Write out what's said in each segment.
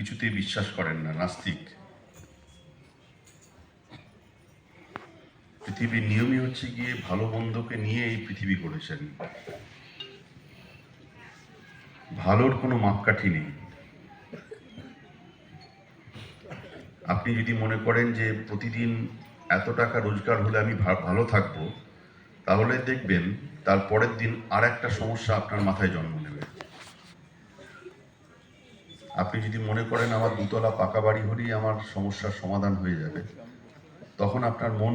কিছুতেই বিশ্বাস করেন না, নাস্তিক। পৃথিবীর নিয়মই হচ্ছে গিয়ে ভালো মন্দকে নিয়ে এই পৃথিবী গড়েছেন। ভালোর কোনো মাপকাঠি নেই। আপনি যদি মনে করেন যে প্রতিদিন এত টাকা রোজগার হলে আমি ভালো থাকবো, তাহলে দেখবেন তার পরের দিন আর একটা সমস্যা আপনার মাথায় জন্ম নেবে। আপনি যদি মনে করেন আমার দুতলা পাকা বাড়ি হলেই আমার সমস্যার সমাধান হয়ে যাবে, তখন আপনার মন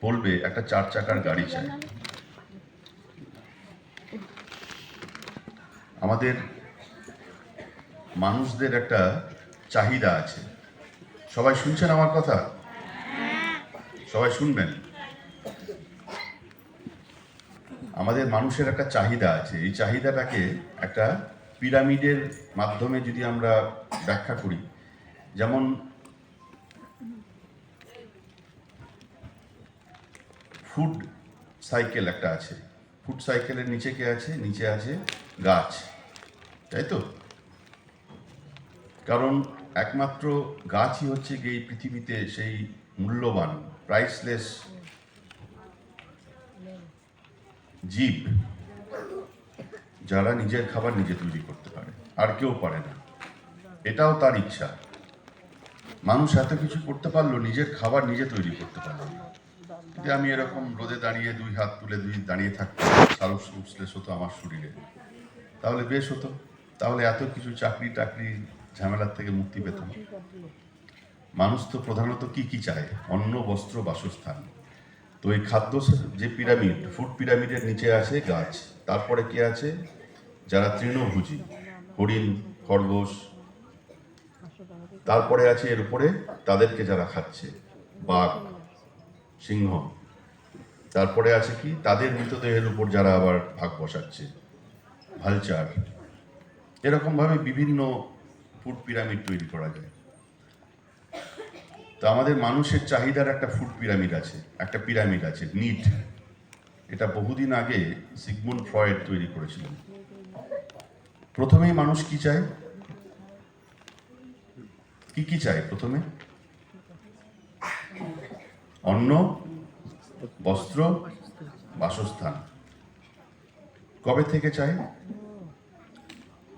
বলবে একটা 4 চাকার গাড়ি চাই। আমাদের মানুষদের একটা চাহিদা আছে। সবাই শুনছেন আমার কথা? সবাই শুনবেন। আমাদের মানুষের একটা চাহিদা আছে। এই চাহিদাটাকে একটা পিরামিডের মাধ্যমে যদি আমরা ব্যাখ্যা করি, যেমন ফুড সাইকেল একটা আছে। ফুড সাইকেলের নিচে কে আছে? নিচে আছে গাছ, তাই তো? কারণ একমাত্র গাছই হচ্ছে এই পৃথিবীতে সেই মূল্যবান প্রাইসলেস জীব যারা নিজের খাবার নিজে তৈরি করতে পারে, আর কেউ পারে না। এটাও তার ইচ্ছা। মানুষ এত কিছু করতে পারলো, নিজের খাবার নিজে তৈরি করতে পারলো না। যে আমি এরকম রোদে দাঁড়িয়ে 2 হাত তুলে দাঁড়িয়ে থাকতাম, সারস উঠলে হতো আমার শরীরে, তাহলে বেশ হতো। তাহলে এত কিছু চাকরি টাকরি ঝামেলার থেকে মুক্তি পেতাম। মানুষ তো প্রধানত কি চায়? অন্ন, বস্ত্র, বাসস্থান। তো এই খাদ্য যে পিরামিড, ফুড পিরামিডের নিচে আছে গাছ, তারপরে কি আছে? যারা তৃণভোজী, হরিণ, খরগোশ, তারপরে আছে এর উপরে তাদেরকে যারা খাচ্ছে, বাঘ, সিংহ, তারপরে আছে কি? তাদের মৃতদেহের উপর যারা আবার ভাগ বসাচ্ছে, ভালচার। এরকম ভাবে বিভিন্ন ফুড পিরামিড তৈরি করা যায়। তো আমাদের মানুষের চাহিদার একটা ফুড পিরামিড আছে, একটা পিরামিড আছে, নিড। এটা বহুদিন আগে সিগমুন্ড ফ্রয়েড তৈরি করেছিলেন। প্রথমেই মানুষ কি চায়? কি চায় প্রথমে? অন্ন, বস্ত্র, বাসস্থান। কবে থেকে চায়?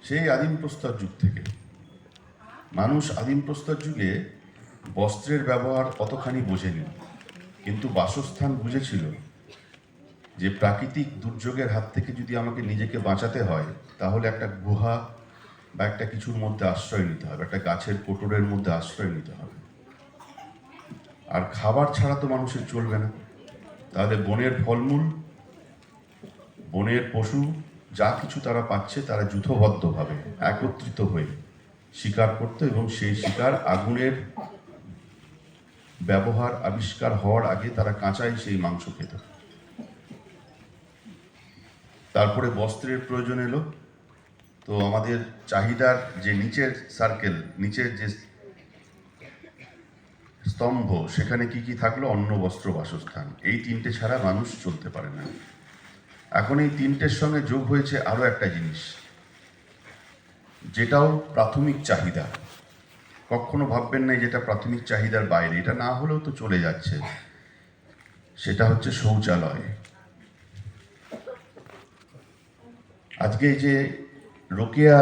সেই আদিম প্রস্তর যুগ থেকে। মানুষ আদিম প্রস্তর যুগে বস্ত্রের ব্যবহার কতখানি বোঝেনি, কিন্তু বাসস্থান বুঝেছিল যে প্রাকৃতিক দুর্যোগের হাত থেকে যদি আমাকে নিজেকে বাঁচাতে হয়, তাহলে একটা গুহা বা একটা কিছুর মধ্যে আশ্রয় নিতে হবে, একটা গাছের কোটরের মধ্যে আশ্রয় নিতে হবে। আর খাবার ছাড়া তো মানুষের চলবে না। তাহলে বনের ফলমূল, বনের পশু, যা কিছু তারা পাচ্ছে, তারা যূথবদ্ধভাবে একত্রিত হয়ে শিকার করত, এবং সেই শিকার আগুনের ব্যবহার আবিষ্কার হওয়ার আগে তারা কাঁচাই সেই মাংস খেত। তারপরে বস্ত্রের প্রয়োজন এলো। তো আমাদের চাহিদার যে নিচের সার্কেল, নিচের যে স্তম্ভ, সেখানে কি থাকলো? অন্ন, বস্ত্র, বাসস্থান। এই তিনটে ছাড়া মানুষ চলতে পারে না। এখন এই তিনটের সঙ্গে যোগ হয়েছে আরো একটা জিনিস, যেটাও প্রাথমিক চাহিদা। কখনো ভাববেন না যেটা প্রাথমিক চাহিদার বাইরে, এটা না হলেও তো চলে যাচ্ছে। সেটা হচ্ছে শৌচালয়। আজকে এই যে রোকেয়া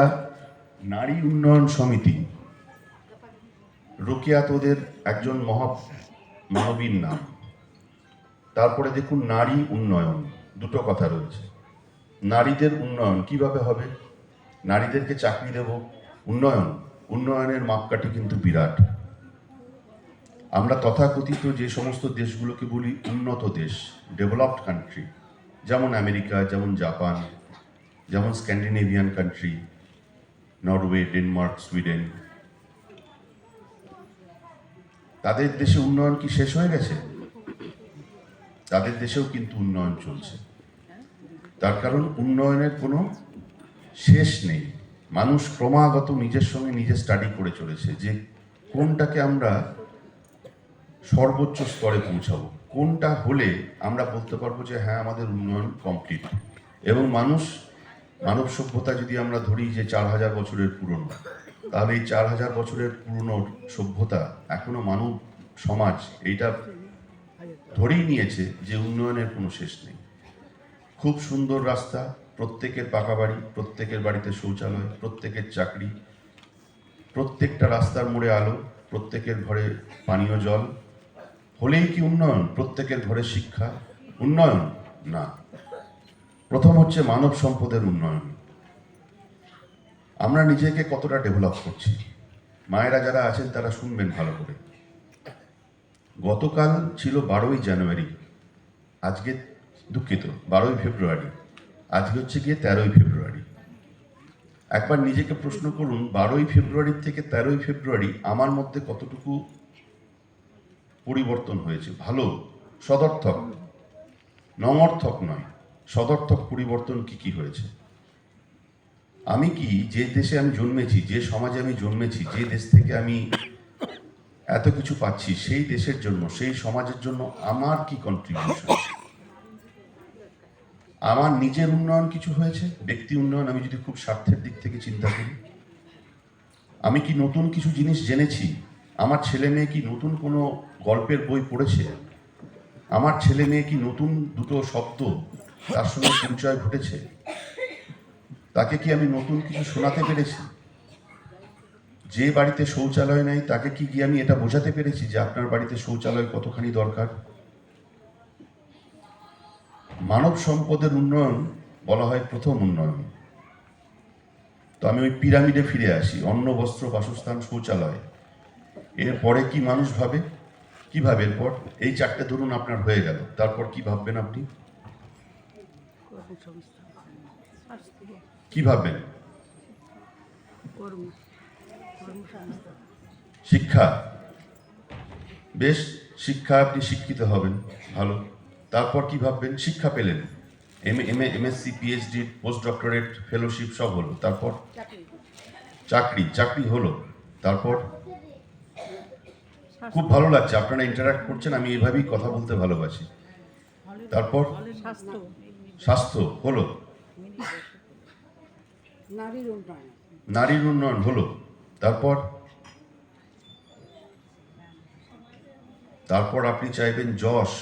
নারী উন্নয়ন সমিতি, রোকেয়া তো ওদের একজন মানবীর নাম। তারপরে দেখুন নারী উন্নয়ন, দুটো কথা রয়েছে। নারীদের উন্নয়ন কিভাবে হবে? নারীদেরকে চাকরি দেব, উন্নয়নের মাপকাঠি কিন্তু বিরাট। আমরা তথাকথিত যে সমস্ত দেশগুলোকে বলি উন্নত দেশ, ডেভেলপড কান্ট্রি, যেমন আমেরিকা, যেমন জাপান, যেমন Scandinavian country, Norway, Denmark, Sweden, তাদের দেশে উন্নয়ন কি শেষ হয়ে গেছে? তাদের দেশেও কিন্তু উন্নয়ন চলছে। তার কারণ উন্নয়নের কোনো শেষ নেই। মানুষ ক্রমাগত নিজের সঙ্গে নিজে স্টাডি করে চলেছে যে কোনটাকে আমরা সর্বোচ্চ স্তরে পৌঁছাবো, কোনটা হলে আমরা বলতে পারবো যে হ্যাঁ, আমাদের উন্নয়ন কমপ্লিট। এবং মানব সভ্যতা যদি আমরা ধরি যে 4000 বছরের পুরনো, তাহলে এই 4000 বছরের পুরনো সভ্যতা এখনো মানব সমাজ এইটা ধরেই নিয়েছে যে উন্নয়নের কোনো শেষ নেই। খুব সুন্দর রাস্তা, প্রত্যেকের পাকা বাড়ি, প্রত্যেকের বাড়িতে শৌচালয়, প্রত্যেকের চাকরি, প্রত্যেকটা রাস্তার মোড়ে আলো, প্রত্যেকের ঘরে পানীয় জল। হলেই কি উন্নয়ন? প্রত্যেকের ঘরে শিক্ষা উন্নয়ন? না। প্রথম হচ্ছে মানব সম্পদের উন্নয়ন। আমরা নিজেকে কতটা ডেভেলপ করছি, মায়েরা যারা আছেন তারা শুনবেন ভালো করে। গতকাল ছিল 12ই জানুয়ারি, আজকে দুঃখিত 12ই ফেব্রুয়ারি, আজকে হচ্ছে গিয়ে 13ই ফেব্রুয়ারি। একবার নিজেকে প্রশ্ন করুন, 12ই ফেব্রুয়ারি থেকে 13ই ফেব্রুয়ারি আমার মধ্যে কতটুকু পরিবর্তন হয়েছে। ভালো, সদর্থক, নমর্থক নয়, সদর্থক পরিবর্তন কি কি হয়েছে। আমি কি যে দেশে আমি জন্মেছি, যে সমাজে আমি জন্মেছি, যে দেশ থেকে আমি এত কিছু পাচ্ছি, সেই দেশের জন্য, সেই সমাজের জন্য আমার কি কন্ট্রিবিউশন? আমার নিজের উন্নয়ন কিছু হয়েছে, ব্যক্তি উন্নয়ন। আমি যদি খুব স্বার্থের দিক থেকে চিন্তা করি, আমি কি নতুন কিছু জিনিস জেনেছি? আমার ছেলে মেয়ে কি নতুন কোনো গল্পের বই পড়েছে? আমার ছেলে মেয়ে কি নতুন দুটো শব্দ তার সঙ্গে পরিচয় ঘটেছে? তাকে কি আমি নতুন কিছু শোনাতে পেরেছি? যে বাড়িতে শৌচালয় নেই তাকে কি গিয়ে আমি এটা বোঝাতে পেরেছি যে আপনার বাড়িতে শৌচালয় কতখানি দরকার? মানব সম্পদের উন্নয়ন বলা হয় প্রথম উন্নয়ন। তো আমি ওই পিরামিডে ফিরে আসি, অন্ন, বস্ত্র, বাসস্থান, শৌচালয়। এরপরে কি মানুষ ভাবে? কি ভাবে এরপর? এই চারটে ধরুন আপনার হয়ে গেল, তারপর কি ভাববেন আপনি? কি ভাববেন? শিক্ষা। বেশ, শিক্ষা, আপনি শিক্ষিত হবেন, ভালো। তারপর কি ভাববেন? শিক্ষা পেলেন, MSc, PhD, post doctorate, fellowship সব হলো। তারপর চাকরি, চাকরি হলো। তারপর খুব ভালো লাগছে, আপনারা ইন্টারাক্ট করছেন, আমি এইভাবেই কথা বলতে ভালোবাসি। তারপর স্বাস্থ্য হলো, নারীর উন্নয়ন হলো। তারপর তারপর আপনি চাইবেন যশ,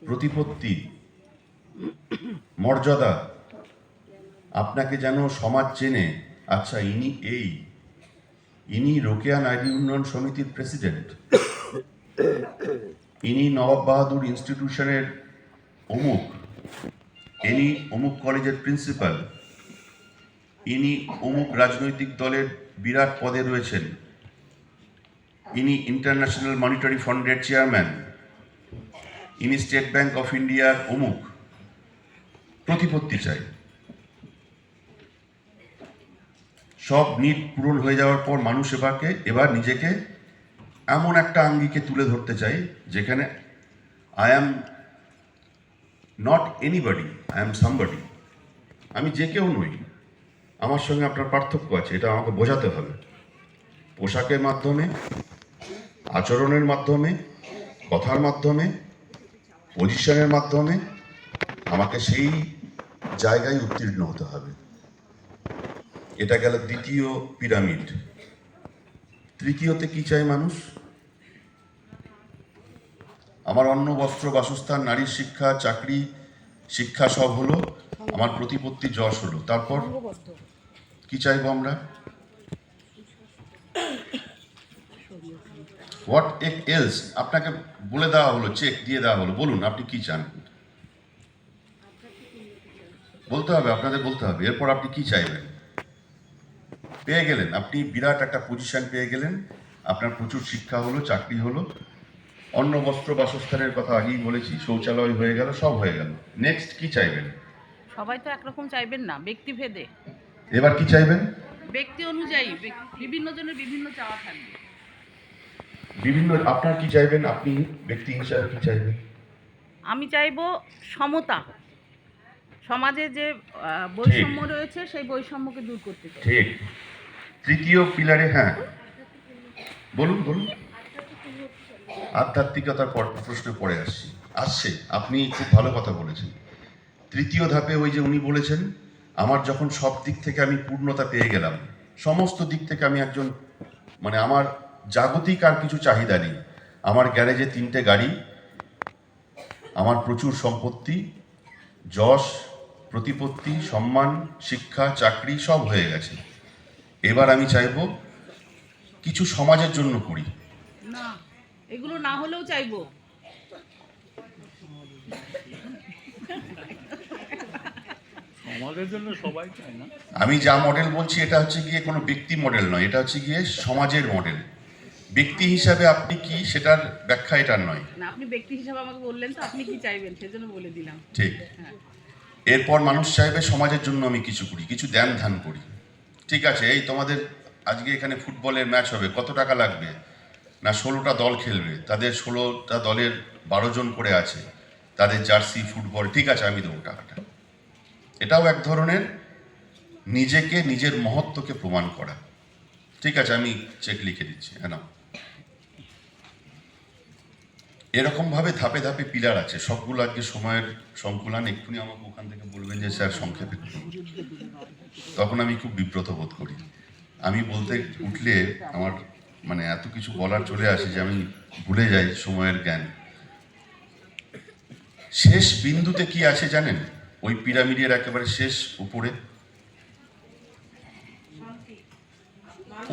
প্রতিপত্তি, মর্যাদা, আপনাকে যেন সমাজ চেনে। আচ্ছা, ইনি রোকেয়া নারী উন্নয়ন সমিতির প্রেসিডেন্ট, ইনি নবাব বাহাদুর ইনস্টিটিউশনের অমুক, ইনি অমুক কলেজের প্রিন্সিপাল, ইনি অমুক রাজনৈতিক দলের বিরাট পদে রয়েছেন, ইনি ইন্টারন্যাশনাল মনিটারি ফান্ডের চেয়ারম্যান, ইনি স্টেট ব্যাংক অফ ইন্ডিয়ার অমুক। প্রতিপত্তি চাই। সব নিট পূরণ হয়ে যাওয়ার পর মানুষ এবার নিজেকে এমন একটা আঙ্গিকে তুলে ধরতে চাই যেখানে I am not anybody, I am somebody. আমি যে কেউ নই, আমার সঙ্গে আপনার পার্থক্য আছে, এটা আমাকে বোঝাতে হবে। পোশাকের মাধ্যমে, আচরণের মাধ্যমে, কথার মাধ্যমে, পজিশনের মাধ্যমে আমাকে সেই জায়গায় উত্তীর্ণ হতে হবে। এটা গেল দ্বিতীয় পিরামিড। তৃতীয়তে কি চাই মানুষ? আমার অন্ন, বস্ত্র, বাসস্থান, নারীর শিক্ষা, চাকরি, শিক্ষা সব হলো, আমার প্রতিপত্তি, যশ হলো। তারপর কি চাইবো আমরা? What else? আপনাকে বলে দেওয়া হলো, চেক দিয়ে দেওয়া হলো, বলুন আপনি কি চান। বলতে হবে, আপনাদের বলতে হবে। এরপর আপনি কি চাইবেন? পেয়ে গেলেন, আপনি বিরাট একটা পজিশন পেয়ে গেলেন, আপনার প্রচুর শিক্ষা হলো, চাকরি হলো, অন্ন, বস্ত্র, বাসস্থানের কথা আগেই বলেছি, শৌচালয় হয়ে গেল, সব হয়ে গেল। নেক্সট কি চাইবেন? সবাই তো একরকম চাইবেন না, ব্যক্তিভেদে। এবার কি চাইবেন? ব্যক্তি অনুযায়ী বিভিন্ন জনের বিভিন্ন চাওয়া থাকবে। আপনার কি চাইবেন? আপনি ব্যক্তি হিসাবে কি চাইবেন? আমি চাইবো সমতা, সমাজে যে বৈষম্য রয়েছে সেই বৈষম্যকে দূর করতে চাই। ঠিক। তৃতীয় পিলারে, হ্যাঁ বলুন বলুন। আধ্যাত্মিকতার প্রশ্নে পরে আসছে, আপনি খুব ভালো কথা বলেছেন। তৃতীয় ধাপে ওই যে উনি বলেছেন, আমার যখন সব দিক থেকে আমি পূর্ণতা পেয়ে গেলাম, সমস্ত দিক থেকে আমি একজন, মানে আমার জাগতিক আর কিছু চাহিদা নেই। আমার গ্যারেজে 3টে গাড়ি, আমার প্রচুর সম্পত্তি, যশ, প্রতিপত্তি, সম্মান, শিক্ষা, চাকরি সব হয়ে গেছে। এবার আমি চাইবো কিছু সমাজের জন্য করি। না, এগুলো না হলেও চাইবো। সমাজের জন্য সবাই চায় না। আমি যা মডেল বলছি এটা হচ্ছে গিয়ে কোনো ব্যক্তি মডেল নয়, এটা হচ্ছে গিয়ে সমাজের মডেল। ব্যক্তি হিসাবে আপনি কি সেটার ব্যাখ্যা এটার নয়। না, আপনি ব্যক্তি হিসাবে আমাকে বললেন তো আপনি কি চাইবেন, সেজন্য বলে দিলাম। ঠিক। হ্যাঁ। এরপর মানুষ চাইবে সমাজের জন্য আমি কিছু করি, কিছু ধ্যান ধ্যান করি। ঠিক আছে, এই তোমাদের আজকে এখানে ফুটবলের ম্যাচ হবে, কত টাকা লাগবে? না 16টা দল খেলবে, তাদের 16টা দলের 12 জন করে আছে, তাদের জার্সি, ফুটবল, ঠিক আছে আমি দেবো টাকাটা। এটাও এক ধরনের নিজেকে, নিজের মহত্বকে প্রমাণ করা। ঠিক আছে, আমি চেক লিখে দিচ্ছি, হ্যাঁ না। এরকমভাবে ধাপে ধাপে পিলার আছে, সবগুলো আজকে সময়ের সংকুলান। এক্ষুনি আমাকে ওখান থেকে বলবেন যে স্যার সংক্ষেপে করুন, তখন আমি খুব বিব্রত বোধ করি। আমি বলতে উঠলে আমার মানে এত কিছু বলার চলে আসে যে আমি ভুলে যাই সময়ের জ্ঞান। শেষ বিন্দুতে কি আছে জানেন? ওই পিরামিডের একেবারে শেষ উপরে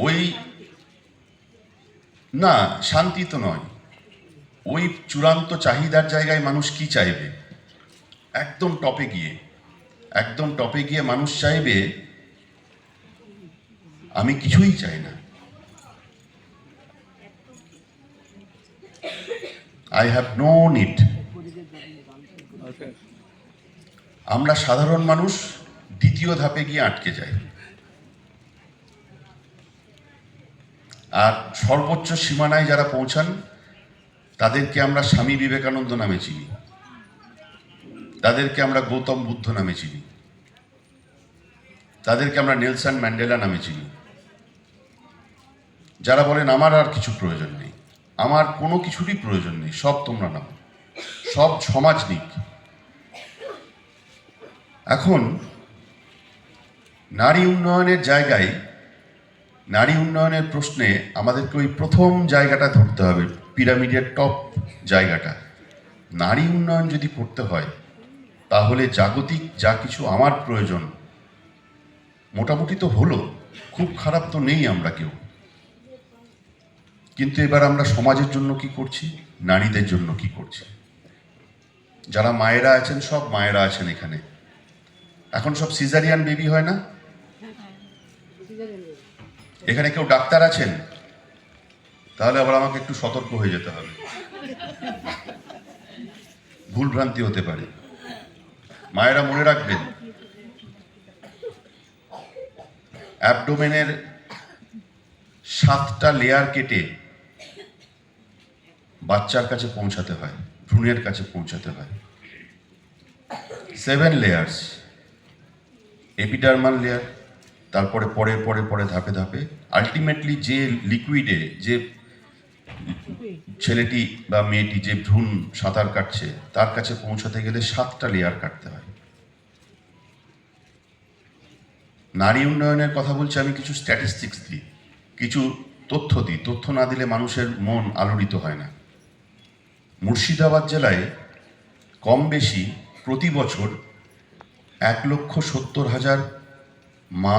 ওই, না শান্তি তো নয়, ওই চূড়ান্ত চাহিদার জায়গায় মানুষ কি চাইবে? একদম টপে গিয়ে, একদম টপে গিয়ে মানুষ চাইবে আমি কিছুই চাই না, আই হ্যাভ নো নিড। আমরা সাধারণ মানুষ দ্বিতীয় ধাপে গিয়ে আটকে যাই। আর সর্বোচ্চ সীমানায় যারা পৌঁছান তাদেরকে আমরা স্বামী বিবেকানন্দ নামে চিনি, তাদেরকে আমরা গৌতম বুদ্ধ নামে চিনি, তাদেরকে আমরা নেলসন ম্যান্ডেলা নামে চিনি। যারা বলেন আমার আর কিছু প্রয়োজন নেই, আমার কোনো কিছুরই প্রয়োজন নেই, সব তোমরা নাও, সব সমাজ নিক। এখন নারী উন্নয়নের জায়গায়, নারী উন্নয়নের প্রশ্নে আমাদেরকে ওই প্রথম জায়গাটা ধরতে হবে, পিরামিডের টপ জায়গাটা। নারী উন্নয়ন যদি করতে হয় তাহলে জাগতিক যা কিছু আমার প্রয়োজন মোটামুটি তো হলো, খুব খারাপ তো নেই আমরা কেউ। কিন্তু এবার আমরা সমাজের জন্য কি করছি, নারীদের জন্য কি করছি? যারা মায়েরা আছেন, সব মায়েরা আছেন এখানে, এখন সব সিজারিয়ান বেবি হয় না? এখানে কেউ ডাক্তার আছেন? তাহলে আবার আমাকে একটু সতর্ক হয়ে যেতে হবে, ভুলভ্রান্তি হতে পারে। মায়েরা মনে রাখবেন, অ্যাবডোমেনের 7টা লেয়ার কেটে বাচ্চার কাছে পৌঁছাতে হয়, ভ্রূণের কাছে পৌঁছাতে হয়। 7 লেয়ার্স, এপিডার্মাল লেয়ার, তারপরে পরে পরে পরে ধাপে ধাপে আলটিমেটলি যে লিকুইডে, যে ছেলেটি বা মেয়েটি যে ভ্রূণ সাঁতার কাটছে তার কাছে পৌঁছাতে গেলে 7টা লেয়ার কাটতে হয়। নারী উন্নয়নের কথা বলছি, আমি কিছু স্ট্যাটিস্টিক্স দিই, কিছু তথ্য দিই। তথ্য না দিলে মানুষের মন আলোড়িত হয় না। মুর্শিদাবাদ জেলায় কম বেশি প্রতি বছর 1,70,000 মা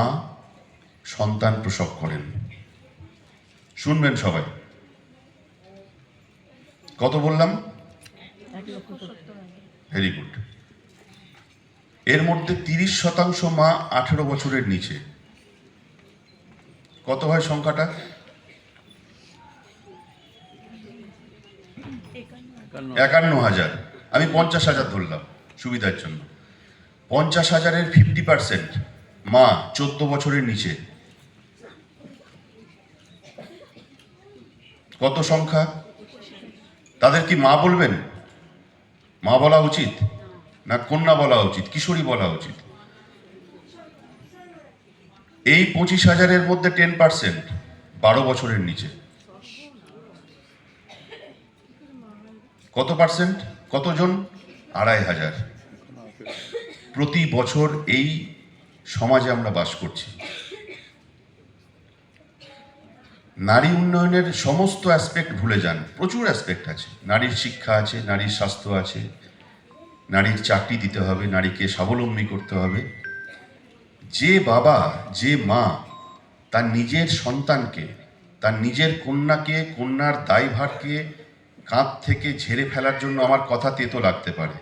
সন্তান প্রসব করেন। শুনবেন সবাই, কত বললাম? Very good. এর মধ্যে 30% মা 18 বছরের নিচে। কত হয় সংখ্যাটা? 51,000। আমি 50,000 ধরলাম সুবিধার জন্য। 50,000-এর 50% মা 14 বছরের নিচে। কত সংখ্যা? তাদের কি মা বলবেন? মা বলা উচিত না কন্যা বলা উচিত, কিশোরী বলা উচিত? এই 25,000-এর মধ্যে 10% 12 বছরের নিচে। কত পার্সেন্ট? কতজন? 2,500। প্রতি বছর এই সমাজে আমরা বাস করছি। নারী উন্নয়নের সমস্ত অ্যাসপেক্ট ভুলে যান। প্রচুর অ্যাসপেক্ট আছে, নারীর শিক্ষা আছে, নারীর স্বাস্থ্য আছে, নারীর চাকরি দিতে হবে, নারীকে স্বাবলম্বী করতে হবে। যে বাবা, যে মা তার নিজের সন্তানকে, তার নিজের কন্যাকে, কন্যার দায়ভারকে কাঁধ থেকে ঝেড়ে ফেলার জন্য, আমার কথা তেতো লাগতে পারে,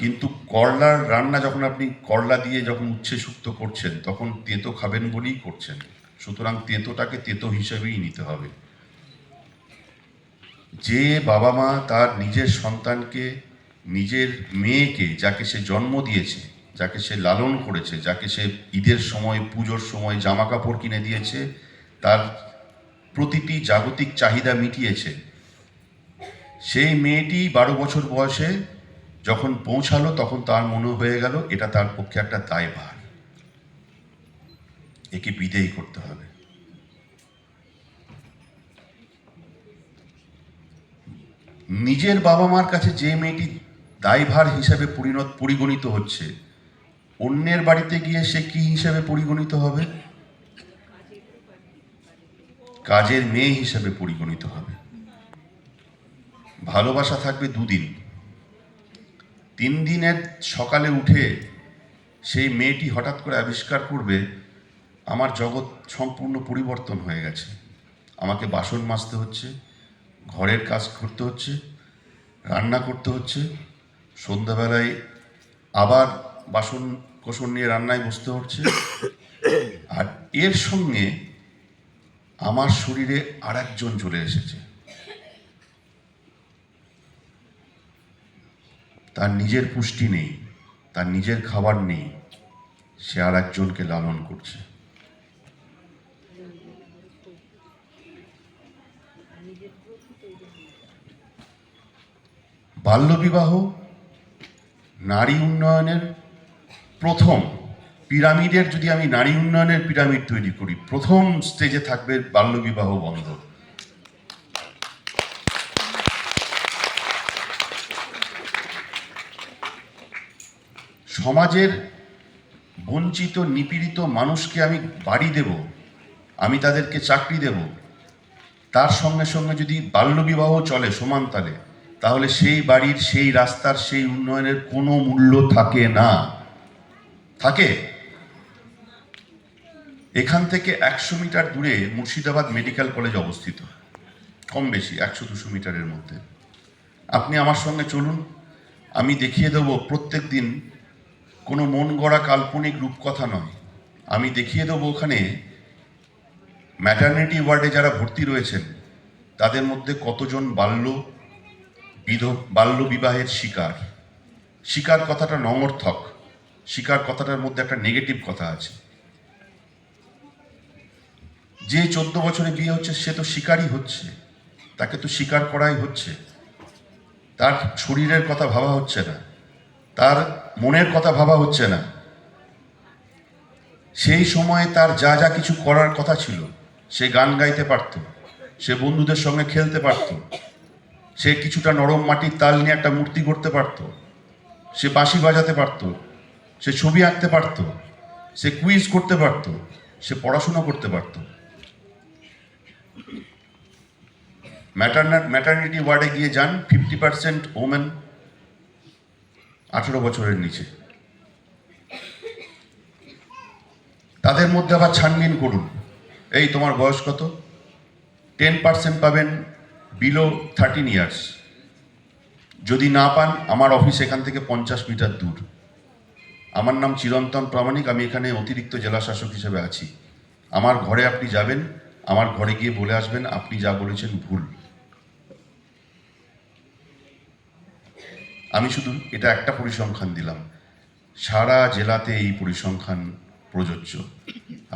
কিন্তু করলার রান্না যখন আপনি করলা দিয়ে যখন উচ্ছে শুক্তো করছেন, তখন তেতো খাবেন বলেই করছেন। সুতরাং তেতোটাকে তেতো হিসেবেই নিতে হবে। যে বাবা মা তার নিজের সন্তানকে, নিজের মেয়েকে, যাকে সে জন্ম দিয়েছে, যাকে সে লালন করেছে, যাকে সে ঈদের সময়, পুজোর সময় জামা কাপড় কিনে দিয়েছে, তার প্রতিটি জাগতিক চাহিদা মিটিয়েছে, সেই মেয়েটি 12 বছর বয়সে যখন পৌঁছালো, তখন তার মনে হয়ে গেল এটা তার পক্ষে একটা দায়ভার, একে বিদেয় করতে হবে। নিজের বাবা মার কাছে যে মেয়েটি দায়ভার হিসাবে পরিগণিত হচ্ছে, অন্যের বাড়িতে গিয়ে সে কি হিসাবে পরিগণিত হবে? কাজের মেয়ে হিসাবে পরিগণিত হবে। ভালোবাসা থাকবে 2 দিন, 3 দিনের সকালে উঠে সেই মেয়েটি হঠাৎ করে আবিষ্কার করবে আমার জগৎ সম্পূর্ণ পরিবর্তন হয়ে গেছে। আমাকে বাসন মাজতে হচ্ছে, ঘরের কাজ করতে হচ্ছে, রান্না করতে হচ্ছে, সন্ধ্যাবেলায় আবার বাসন কোসন নিয়ে রান্নায় বসতে হচ্ছে, আর এর সঙ্গে আমার শরীরে আর একজন চলে এসেছে। তার নিজের পুষ্টি নেই, তার নিজের খাবার নেই, সে আর একজনকে লালন করছে। বাল্যবিবাহ নারী উন্নয়নের প্রথম পিরামিডের, যদি আমি নারী উন্নয়নের পিরামিড তৈরি করি, প্রথম স্টেজে থাকবে বাল্যবিবাহ বন্ধ। সমাজের বঞ্চিত, নিপীড়িত মানুষকে আমি বাড়ি দেব, আমি তাদেরকে চাকরি দেব, তার সঙ্গে সঙ্গে যদি বাল্যবিবাহ চলে সমান তালে, তাহলে সেই বাড়ির, সেই রাস্তার, সেই উন্নয়নের কোনো মূল্য থাকে না। থাকে? এখান থেকে 100 মিটার দূরে মুর্শিদাবাদ মেডিকেল কলেজ অবস্থিত, কম বেশি 100-200 মিটারের মধ্যে। আপনি আমার সঙ্গে চলুন, আমি দেখিয়ে দেব প্রত্যেক দিন, কোনো মন গড়া কাল্পনিক রূপকথা নয়, আমি দেখিয়ে দেবো ওখানে ম্যাটারনিটি ওয়ার্ডে যারা ভর্তি রয়েছেন তাদের মধ্যে কতজন বাল্য বিবাহের শিকার। শিকার কথাটা নমর্থক, শিকার কথাটার মধ্যে একটা নেগেটিভ কথা আছে। যে 14 বছরে বিয়ে হচ্ছে সে তো শিকারই হচ্ছে, তাকে তো শিকার করাই হচ্ছে। তার শরীরের কথা ভাবা হচ্ছে না, তার মনের কথা ভাবা হচ্ছে না। সেই সময়ে তার যা যা কিছু করার কথা ছিল, সে গান গাইতে পারত, সে বন্ধুদের সঙ্গে খেলতে পারত, সে কিছুটা নরম মাটির তাল নিয়ে একটা মূর্তি করতে পারত, সে বাঁশি বাজাতে পারত, সে ছবি আঁকতে পারত, সে কুইজ করতে পারত, সে পড়াশোনা করতে পারত। ম্যাটারনিটি ওয়ার্ডে গিয়ে যান, 50% ওমেন 18 বছরের নিচে। তাদের মধ্যে আবার ছানবিন করুন, এই তোমার বয়স কত? 10% পাবেন বিলো 13 ইয়ার্স। যদি না পান, আমার অফিস এখান থেকে 50 মিটার দূর। আমার নাম চিরন্তন প্রামাণিক, আমি এখানে অতিরিক্ত জেলা শাসক হিসেবে আছি। আমার ঘরে আপনি যাবেন, আমার ঘরে গিয়ে বলে আসবেন আপনি যা বলেছেন ভুল। আমি শুধু এটা একটা পরিসংখ্যান দিলাম, সারা জেলাতে এই পরিসংখ্যান প্রযোজ্য।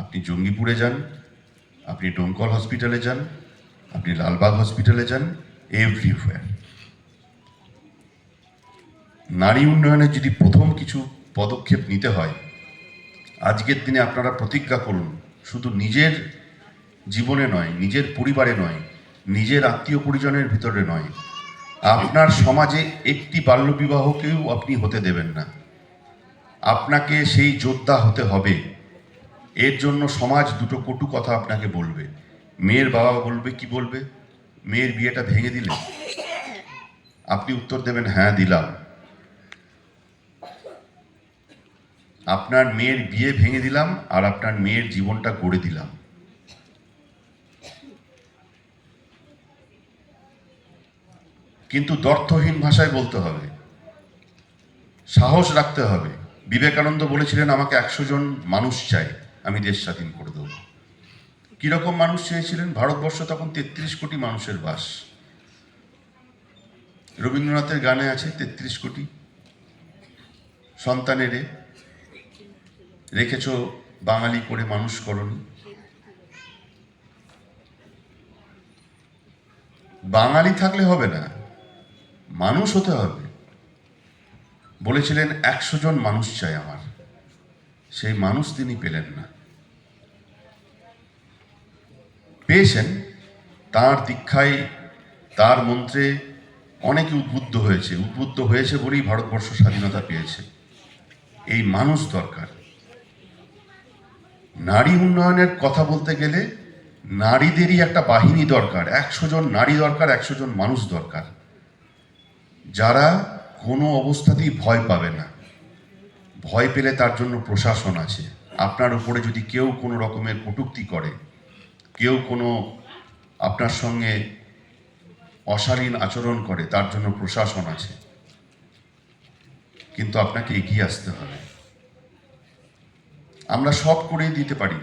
আপনি জঙ্গিপুরে যান, আপনি ডোমকল হসপিটালে যান, আপনি লালবাগ হসপিটালে যান, এভরিওয়্যার। নারী উন্নয়নের যদি প্রথম কিছু পদক্ষেপ নিতে হয়, আজকের দিনে আপনারা প্রতিজ্ঞা করুন, শুধু নিজের জীবনে নয়, নিজের পরিবারে নয়, নিজের আত্মীয় পরিজনের ভিতরে নয়, আপনার সমাজে একটি বাল্যবিবাহকেও আপনি হতে দেবেন না। আপনাকে সেই যোদ্ধা হতে হবে এর জন্য সমাজ দুটো কটু কথা আপনাকে বলবে। মেয়ের বাবা বলবে, কি বলবে, মেয়ের বিয়েটা ভেঙে দিলে? আপনি উত্তর দেবেন, হ্যাঁ দিলাম। আপনার মেয়ের বিয়ে ভেঙে দিলাম আর আপনার মেয়ের জীবনটা গড়ে দিলাম। কিন্তু দ্ব্যর্থহীন ভাষায় বলতে হবে, সাহস রাখতে হবে। বিবেকানন্দ বলেছিলেন, আমাকে 100 জন মানুষ চাই, আমি দেশ স্বাধীন করে দেব। কিরকম মানুষ চেয়েছিলেন? ভারতবর্ষ তখন 33 কোটি মানুষের বাস। রবীন্দ্রনাথের গানে আছে 33 কোটি সন্তানেরে রেখেছ বাঙালি করে মানুষ করনি। বাঙালি থাকলে হবে না, মানুষ হতে হবে। বলেছিলেন 100 জন মানুষ চাই আমার, সেই মানুষ তিনি পেলেন না। পেয়েছেন, তার দীক্ষায়, তার মন্ত্রে অনেকে উদ্বুদ্ধ হয়েছে বলেই ভারতবর্ষ স্বাধীনতা পেয়েছে। এই মানুষ দরকার। নারী উন্নয়নের কথা বলতে গেলে নারীদেরই একটা বাহিনী দরকার, 100 জন নারী দরকার, 100 জন মানুষ দরকার, যারা কোনো অবস্থাতেই ভয় পাবে না। ভয় পেলে তার জন্য প্রশাসন আছে। আপনার উপরে যদি কেউ কোনো রকমের কটূক্তি করে, কেউ কোনো আপনার সঙ্গে অশালীন আচরণ করে, তার জন্য প্রশাসন আছে। কিন্তু আপনাকে এগিয়ে আসতে হবে। আমরা সব করেই দিতে পারি,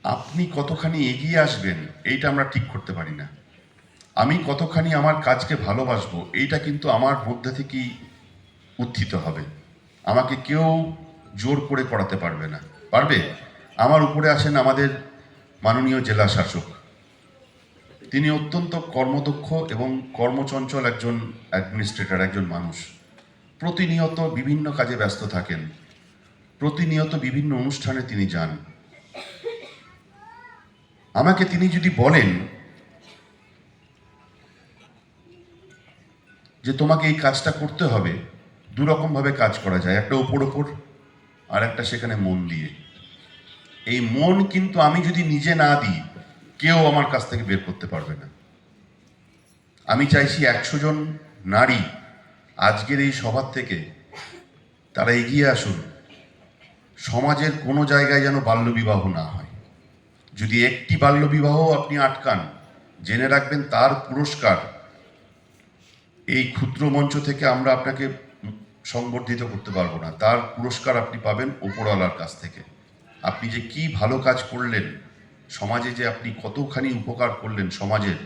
আপনি কতখানি এগিয়ে আসবেন এইটা আমরা ঠিক করতে পারি না। আমি কতখানি আমার কাজকে ভালোবাসবো এইটা কিন্তু আমার মধ্যে থেকেই উত্থিত হবে। আমাকে কেউ জোর করে করাতে পারবে না। পারবে? আমার উপরে আছেন আমাদের মাননীয় জেলা শাসক। তিনি অত্যন্ত কর্মদক্ষ এবং কর্মচঞ্চল একজন অ্যাডমিনিস্ট্রেটর, একজন মানুষ। প্রতিনিয়ত বিভিন্ন কাজে ব্যস্ত থাকেন, প্রতিনিয়ত বিভিন্ন অনুষ্ঠানে তিনি যান। আমাকে তিনি যদি বলেন যে তোমাকে এই কাজটা করতে হবে, দুরকমভাবে কাজ করা যায়, একটা ওপর আর একটা সেখানে মন দিয়ে। এই মন কিন্তু আমি যদি নিজে না দিই, কেউ আমার কাছ থেকে বের করতে পারবে না। আমি চাইছি 100 জন নারী আজকের এই সভা থেকে তারা এগিয়ে আসুন। সমাজের কোনো জায়গায় যেন বাল্যবিবাহ না হয়। যদি একটি বাল্যবিবাহ আপনি আটকান, জেনে রাখবেন তার পুরস্কার এই ক্ষুদ্র মঞ্চ থেকে আমরা আপনাকে সংবর্ধিত করতে পারবো না। তার পুরস্কার আপনি পাবেন ওপরওয়ালার কাছ থেকে। আপনি যে কি ভালো কাজ করলেন সমাজে, যে আপনি কতখানি উপকার করলেন সমাজের,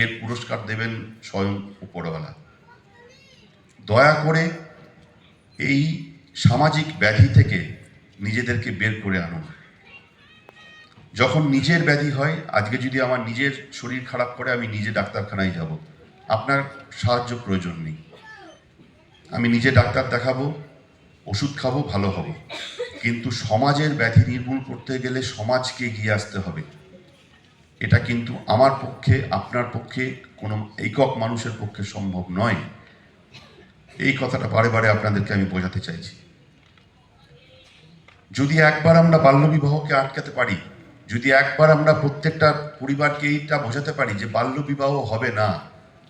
এর পুরস্কার দেবেন স্বয়ং উপরওয়ালা। দয়া করে এই সামাজিক ব্যাধি থেকে নিজেদেরকে বের করে আনুন। যখন নিজের ব্যাধি হয়, আজকে যদি আমার নিজের শরীর খারাপ করে আমি নিজে ডাক্তারখানায় যাব, আপনার সাহায্য প্রয়োজন নেই। আমি নিজে ডাক্তার দেখাবো, ওষুধ খাবো, ভালো হব। কিন্তু সমাজের ব্যাধি নির্মূল করতে গেলে সমাজকে এগিয়ে আসতে হবে। এটা কিন্তু আমার পক্ষে, আপনার পক্ষে, কোনো একক মানুষের পক্ষে সম্ভব নয়। এই কথাটা বারে বারে আপনাদেরকে আমি বোঝাতে চাইছি। যদি একবার আমরা বাল্যবিবাহকে আটকাতে পারি, যদি একবার আমরা প্রত্যেকটা পরিবারকে এইটা বোঝাতে পারি যে বাল্যবিবাহ হবে না,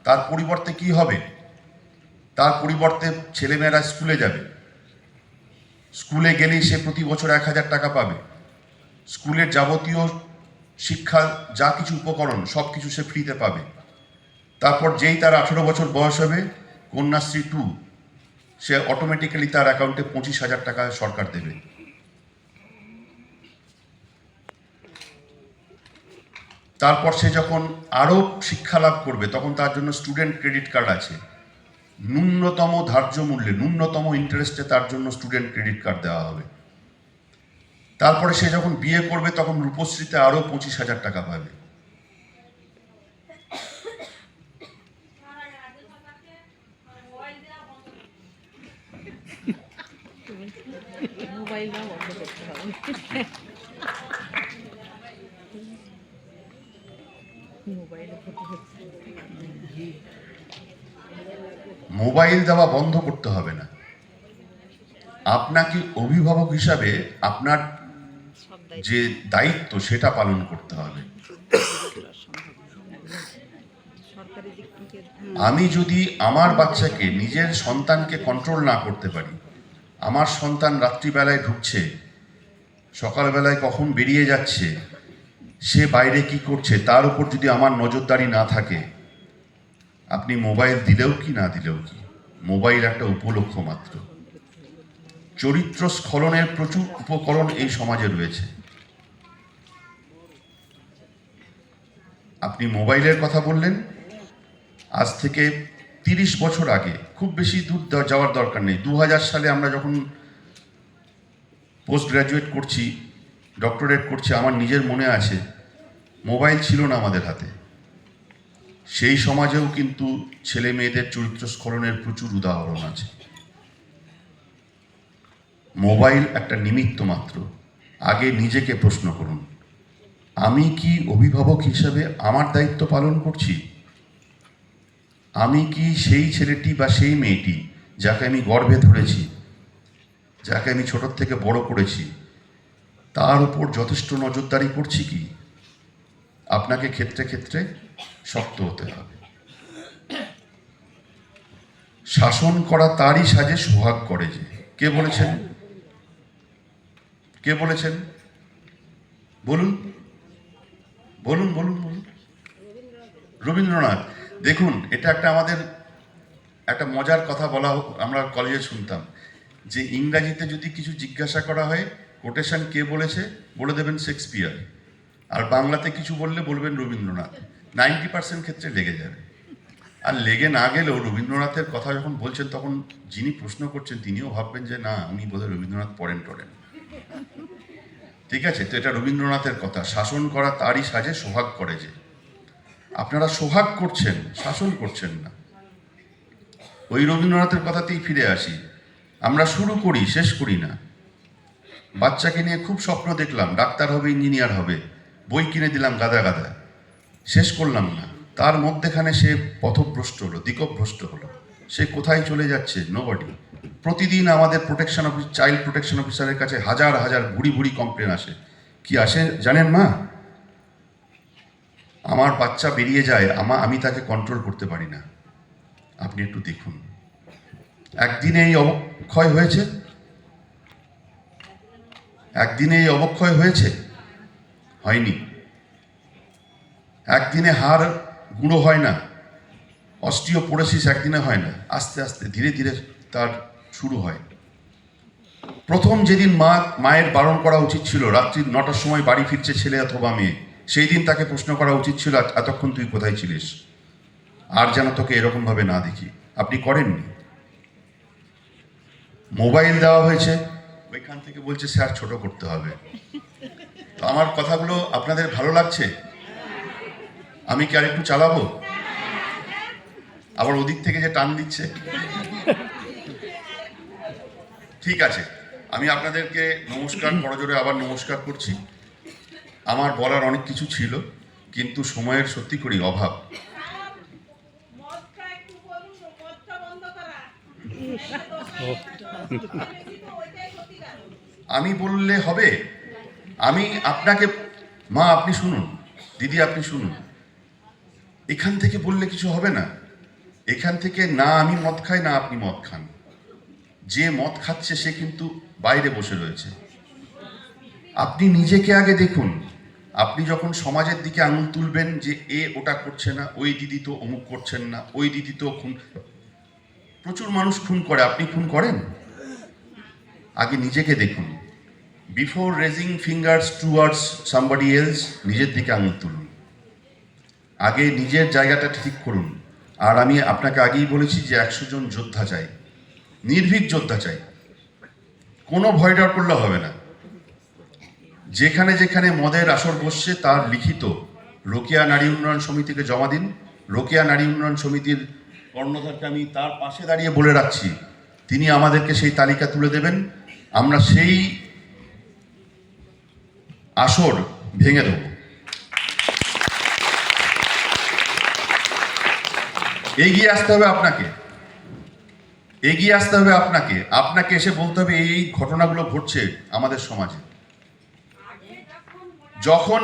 তার পরিবর্তে কি হবে? তার পরিবর্তে ছেলেমেয়েরা স্কুলে যাবে, স্কুলে গেলেই সে প্রতি বছর 1000 টাকা পাবে। স্কুলের যাবতীয় শিক্ষা, যা কিছু উপকরণ, সব কিছু সে ফ্রিতে পাবে। তারপর যেই তার 18 বছর বয়স হবে, কন্যাশ্রী 2, সে অটোমেটিক্যালি তার অ্যাকাউন্টে 25,000 টাকা সরকার দেবে। তারপর সে যখন আরও শিক্ষা লাভ করবে, তখন তার জন্য স্টুডেন্ট ক্রেডিট কার্ড আছে। ন্যূনতম ধার্য মূল্যে, ন্যূনতম ইন্টারেস্টে তার জন্য স্টুডেন্ট ক্রেডিট কার্ড দেওয়া হবে। তারপরে সে যখন বিয়ে করবে, তখন রূপশ্রীতে আরও 25,000 টাকা পাবে। মোবাইল দেওয়া বন্ধ করতে হবে না। আপনাকে অভিভাবক হিসাবে আপনার যে দায়িত্ব সেটা পালন করতে হবে। আমি যদি আমার বাচ্চাকে, নিজের সন্তানকে কন্ট্রোল না করতে পারি, আমার সন্তান রাত্রিবেলায় ঢুকছে, সকালবেলায় কখন বেরিয়ে যাচ্ছে, সে বাইরে কি করছে, তার উপর যদি আমার নজরদারি না থাকে, আপনি মোবাইল দিলেও কি না দিলেও কি, মোবাইল একটা উপলক্ষ মাত্র। চরিত্র স্খলনের প্রচুর উপকরণ এই সমাজে রয়েছে। আপনি মোবাইলের কথা বললেন, আজ থেকে 30 বছর আগে, খুব বেশি দূর যাওয়ার দরকার নেই, 2000 সালে আমরা যখন পোস্ট গ্র্যাজুয়েট করছি, ডক্টরেট করছি, আমার নিজের মনে আছে মোবাইল ছিল না আমাদের হাতে। সেই সমাজেও কিন্তু ছেলে মেয়েদের চরিত্র স্খলনের প্রচুর উদাহরণ আছে। মোবাইল একটা নিমিত্ত মাত্র। আগে নিজেকে প্রশ্ন করুন, আমি কি অভিভাবক হিসাবে আমার দায়িত্ব পালন করছি? আমি কি সেই ছেলেটি বা সেই মেয়েটি যাকে আমি গর্ভে ধরেছি, যাকে আমি ছোট থেকে বড় করেছি, তার উপর যথেষ্ট নজরদারি করছি কি? আপনাকে ক্ষেত্রে ক্ষেত্রে শক্ত হতে হবে। শাসন করা তারই সাজে সোহাগ করে যে। কে বলেছেন? কে বলেছেন? বলুন বলুন বলুন বলুন। রবীন্দ্রনাথ। দেখুন, এটা একটা আমাদের একটা মজার কথা বলা হোক, আমরা কলেজে শুনতাম যে ইংরাজিতে যদি কিছু জিজ্ঞাসা করা হয়, কোটেশন কে বলেছে, বলে দেবেন শেক্সপিয়ার, আর বাংলাতে কিছু বললে বলবেন রবীন্দ্রনাথ। 90% ক্ষেত্রে লেগে যাবে। আর লেগে না গেলেও রবীন্দ্রনাথের কথা যখন বলছেন, তখন যিনি প্রশ্ন করছেন তিনিও ভাববেন যে না, উনি বোধহয় রবীন্দ্রনাথ পড়েন টড়েন। ঠিক আছে, তো এটা রবীন্দ্রনাথের কথা। শাসন করা তারই সাজে সোহাগ করে যে। আপনারা সোহাগ করছেন, শাসন করছেন না। ওই রবীন্দ্রনাথের কথাতেই ফিরে আসি, আমরা শুরু করি, শেষ করি না। বাচ্চাকে নিয়ে খুব স্বপ্ন দেখলাম, ডাক্তার হবে, ইঞ্জিনিয়ার হবে, বই কিনে দিলাম গাদা গাদা, শেষ করলাম না। তার মধ্যেখানে সে পথভ্রষ্ট হলো, দিকভ্রষ্ট হলো। সে কোথায় চলে যাচ্ছে? নোবডি। প্রতিদিন আমাদের প্রোটেকশন অফিস, চাইল্ড প্রোটেকশন অফিসারের কাছে হাজার হাজার ভুড়ি ভুড়ি কমপ্লেন আসে। কি আসে জানেন মা? আমার বাচ্চা বেরিয়ে যায়, আমি তাকে কন্ট্রোল করতে পারি না। আপনি একটু দেখুন, একদিনে এই অবক্ষয় হয়েছে? একদিনে এই অবক্ষয় হয়েছে? হয়নি। একদিনে হাড় গুঁড়ো হয় না, অস্টিওপোরোসিস একদিনে হয় না, আস্তে আস্তে ধীরে ধীরে তার শুরু হয়। প্রথম যেদিন মায়ের বারণ করা উচিত ছিল, রাত্রি 9টার সময় বাড়ি ফিরছে ছেলে অথবা মেয়ে, সেই দিন তাকে প্রশ্ন করা উচিত ছিল, এতক্ষণ তুই কোথায় ছিলিস, আর যেন তোকে এরকমভাবে না দেখি। আপনি করেননি। মোবাইল দেওয়া হয়েছে, ওইখান থেকে বলছে স্যার ছোট করতে হবে। তো আমার কথাগুলো আপনাদের ভালো লাগছে? আমি কি আর একটু চালাবো? আবার ওদিক থেকে যে টান দিচ্ছে। ঠিক আছে, আমি আপনাদেরকে নমস্কার, বড়জোরে আবার নমস্কার করছি। আমার বলার অনেক কিছু ছিল, কিন্তু সময়ের সত্যি করেই অভাব। আমি বললে হবে? আমি আপনাকে, মা আপনি শুনুন, দিদি আপনি শুনুন, এখান থেকে বললে কিছু হবে না। এখান থেকে না আমি মদ খাই, না আপনি মদ খান। যে মদ খাচ্ছে সে কিন্তু বাইরে বসে রয়েছে। আপনি নিজেকে আগে দেখুন। আপনি যখন সমাজের দিকে আঙুল তুলবেন যে এ ওটা করছে না, ওই দিদি তো অমুক করছেন না, ওই দিদি তো খুন, প্রচুর মানুষ খুন করে, আপনি খুন করেন? আগে নিজেকে দেখুন। Before raising fingers towards somebody else, নিজের দিকে আঙুল তুলুন। আগে নিজের জায়গাটা ঠিক করুন। আর আমি আপনাকে আগেই বলেছি যে 100 জন যোদ্ধা চাই, নির্ভীক যোদ্ধা চাই, কোনো ভয় ডর করলে হবে না। যেখানে যেখানে মদের আসর বসছে তার লিখিত রোকেয়া নারী উন্নয়ন সমিতিকে জমা দিন। রোকেয়া নারী উন্নয়ন সমিতির কর্ণধারকে আমি তার পাশে দাঁড়িয়ে বলে রাখছি, তিনি আমাদেরকে সেই তালিকা তুলে দেবেন। আমরা সেই আসর ভেঙে দেব। এগিয়ে আসতে হবে আপনাকে। এগিয়ে আসতে হবে আপনাকে, আপনাকে এসে বলতে হবে এই এই ঘটনাগুলো ঘটছে আমাদের সমাজে। যখন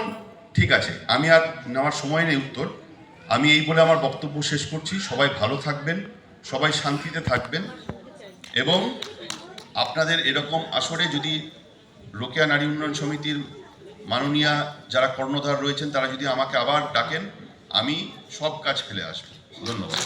ঠিক আছে, আমি আর নেওয়ার সময় নেই উত্তর, আমি এই বলে আমার বক্তব্য শেষ করছি। সবাই ভালো থাকবেন, সবাই শান্তিতে থাকবেন, এবং আপনাদের এরকম আসরে যদি রোকেয়া নারী উন্নয়ন সমিতির মাননীয়া যারা কর্ণধার রয়েছেন তারা যদি আমাকে আবার ডাকেন, আমি সব কাজ ফেলে আসবো। ধন্যবাদ।